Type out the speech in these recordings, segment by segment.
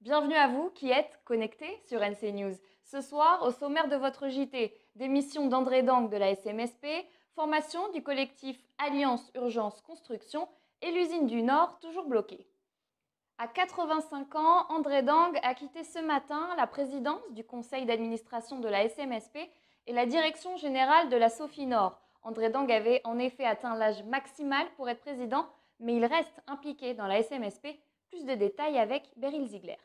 Bienvenue à vous qui êtes connectés sur NC News. Ce soir, au sommaire de votre JT, démission d'André Dangue de la SMSP, formation du collectif Alliance Urgence Construction et l'usine du Nord toujours bloquée. À 85 ans, André Dangue a quitté ce matin la présidence du conseil d'administration de la SMSP et la direction générale de la Sophie Nord. André Dangue avait en effet atteint l'âge maximal pour être président, mais il reste impliqué dans la SMSP. Plus de détails avec Beryl Ziegler.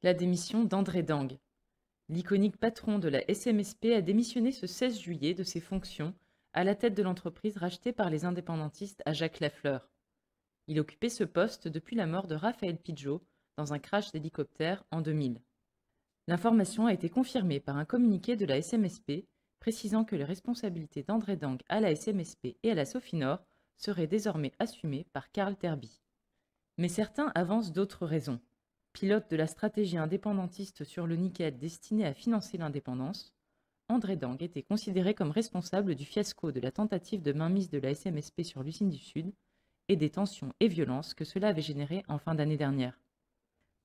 La démission d'André Dangue. L'iconique patron de la SMSP a démissionné ce 16 juillet de ses fonctions à la tête de l'entreprise rachetée par les indépendantistes à Jacques Lafleur. Il occupait ce poste depuis la mort de Raphaël Pigeot dans un crash d'hélicoptère en 2000. L'information a été confirmée par un communiqué de la SMSP précisant que les responsabilités d'André Dangue à la SMSP et à la Sophie Nord seraient désormais assumées par Carl Terby. Mais certains avancent d'autres raisons. Pilote de la stratégie indépendantiste sur le nickel destinée à financer l'indépendance, André Dangue était considéré comme responsable du fiasco de la tentative de mainmise de la SMSP sur l'usine du Sud et des tensions et violences que cela avait générées en fin d'année dernière.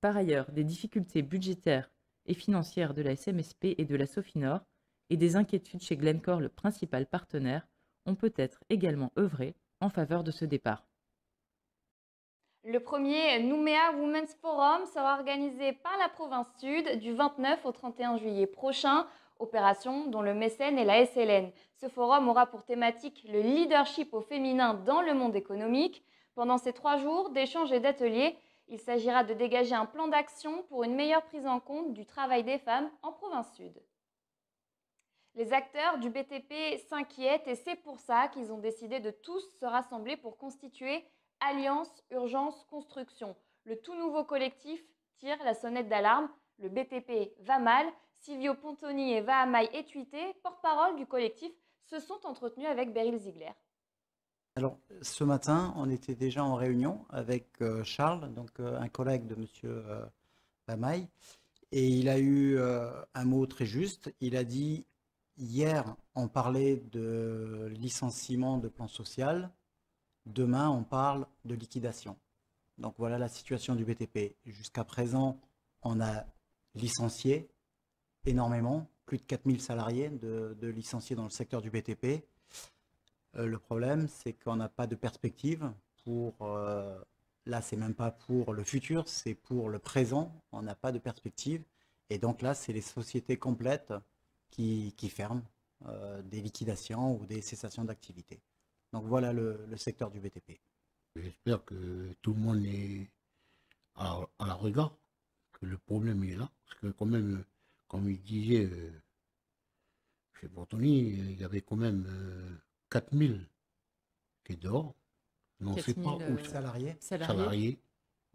Par ailleurs, des difficultés budgétaires et financières de la SMSP et de la Sophie Nord et des inquiétudes chez Glencore, le principal partenaire, ont peut-être également œuvré en faveur de ce départ. Le premier Nouméa Women's Forum sera organisé par la province Sud du 29 au 31 juillet prochain, opération dont le mécène est la SLN. Ce forum aura pour thématique le leadership au féminin dans le monde économique. Pendant ces 3 jours d'échanges et d'ateliers, il s'agira de dégager un plan d'action pour une meilleure prise en compte du travail des femmes en province Sud. Les acteurs du BTP s'inquiètent et c'est pour ça qu'ils ont décidé de tous se rassembler pour constituer Alliance Urgence Construction. Le tout nouveau collectif tire la sonnette d'alarme. Le BTP va mal. Silvio Pontoni et Vahamay Etuité, porte-parole du collectif, se sont entretenus avec Beryl Ziegler. Alors, ce matin, on était déjà en réunion avec Charles, donc un collègue de M. Vahamay, et il a eu un mot très juste. Il a dit, hier, on parlait de licenciement de plan social. Demain, on parle de liquidation. Donc voilà la situation du BTP. Jusqu'à présent, on a licencié énormément, plus de 4000 salariés de licenciés dans le secteur du BTP. Le problème, c'est qu'on n'a pas de perspective pour... là, c'est même pas pour le futur, c'est pour le présent. On n'a pas de perspective. Et donc là, c'est les sociétés complètes qui ferment, des liquidations ou des cessations d'activité. Donc voilà le secteur du BTP. J'espère que tout le monde est à la regard, que le problème est là. Parce que quand même, comme il disait, chez Bortoni, il y avait quand même 4000 qui est dehors. Mais on ne sait pas où ils sont. Salariés.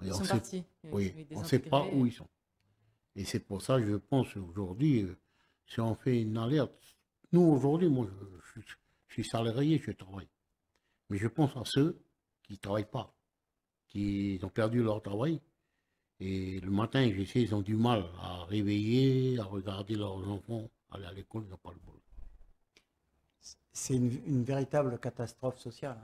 Ils sont partis. Oui, on ne sait pas où ils sont. Et c'est pour ça, je pense, aujourd'hui, si on fait une alerte, nous aujourd'hui, moi je suis salarié, je travaille. Mais je pense à ceux qui ne travaillent pas, qui ont perdu leur travail. Et le matin, je sais, ils ont du mal à réveiller, à regarder leurs enfants aller à l'école, ils n'ont pas le bol. C'est une véritable catastrophe sociale.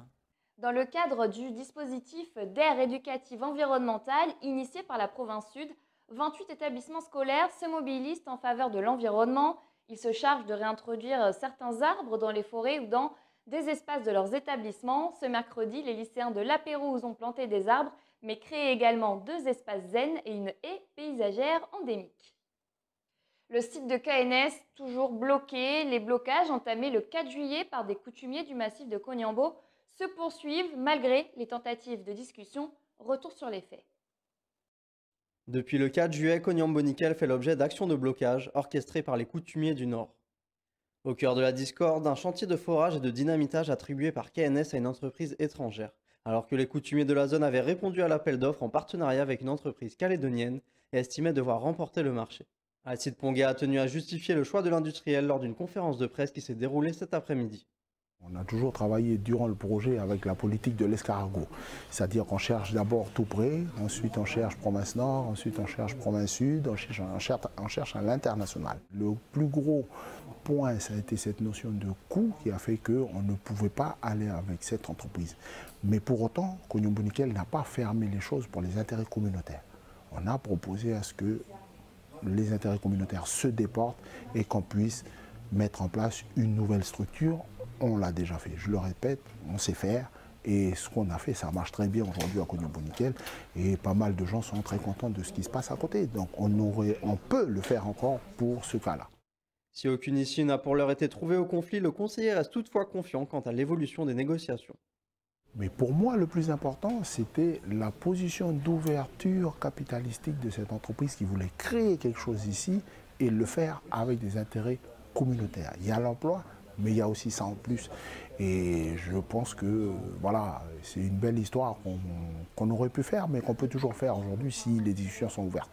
Dans le cadre du dispositif d'aire éducative environnementale initié par la province Sud, 28 établissements scolaires se mobilisent en faveur de l'environnement. Ils se chargent de réintroduire certains arbres dans les forêts ou dans des espaces de leurs établissements. Ce mercredi, les lycéens de La Pérouse ont planté des arbres, mais créé également 2 espaces zen et une haie paysagère endémique. Le site de KNS, toujours bloqué. Les blocages entamés le 4 juillet par des coutumiers du massif de Cognambo se poursuivent malgré les tentatives de discussion. Retour sur les faits. Depuis le 4 juillet, Cognambo Nickel fait l'objet d'actions de blocage orchestrées par les coutumiers du Nord. Au cœur de la discorde, un chantier de forage et de dynamitage attribué par KNS à une entreprise étrangère, alors que les coutumiers de la zone avaient répondu à l'appel d'offres en partenariat avec une entreprise calédonienne et estimaient devoir remporter le marché. Alcide Ponguet a tenu à justifier le choix de l'industriel lors d'une conférence de presse qui s'est déroulée cet après-midi. On a toujours travaillé durant le projet avec la politique de l'escargot. C'est-à-dire qu'on cherche d'abord tout près, ensuite on cherche province nord, ensuite on cherche province sud, on cherche à l'international. Le plus gros point, ça a été cette notion de coût qui a fait qu'on ne pouvait pas aller avec cette entreprise. Mais pour autant, Cognambo Nickel n'a pas fermé les choses pour les intérêts communautaires. On a proposé à ce que les intérêts communautaires se déportent et qu'on puisse mettre en place une nouvelle structure. On l'a déjà fait, je le répète, on sait faire. Et ce qu'on a fait, ça marche très bien aujourd'hui à Cognon-Boniquel. Et pas mal de gens sont très contents de ce qui se passe à côté. Donc on peut le faire encore pour ce cas-là. Si aucune issue n'a pour l'heure été trouvée au conflit, le conseiller reste toutefois confiant quant à l'évolution des négociations. Mais pour moi, le plus important, c'était la position d'ouverture capitalistique de cette entreprise qui voulait créer quelque chose ici et le faire avec des intérêts communautaires. Il y a l'emploi, mais il y a aussi ça en plus. Et je pense que voilà, c'est une belle histoire qu'on aurait pu faire, mais qu'on peut toujours faire aujourd'hui si les discussions sont ouvertes.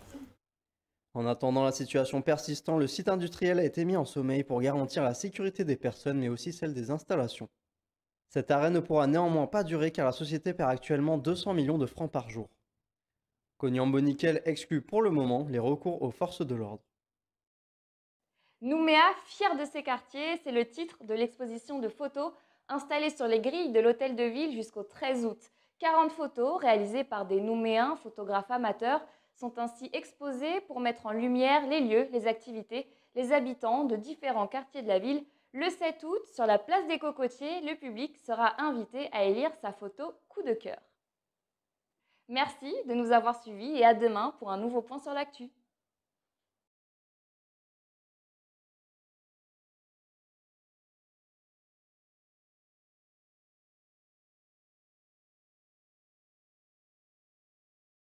En attendant la situation persistant, le site industriel a été mis en sommeil pour garantir la sécurité des personnes, mais aussi celle des installations. Cet arrêt ne pourra néanmoins pas durer car la société perd actuellement 200 millions de francs par jour. Cognon-Boniquel exclut pour le moment les recours aux forces de l'ordre. Nouméa, fier de ses quartiers, c'est le titre de l'exposition de photos installée sur les grilles de l'hôtel de ville jusqu'au 13 août. 40 photos réalisées par des Nouméens, photographes amateurs, sont ainsi exposées pour mettre en lumière les lieux, les activités, les habitants de différents quartiers de la ville. Le 7 août, sur la place des Cocotiers, le public sera invité à élire sa photo coup de cœur. Merci de nous avoir suivis et à demain pour un nouveau point sur l'actu.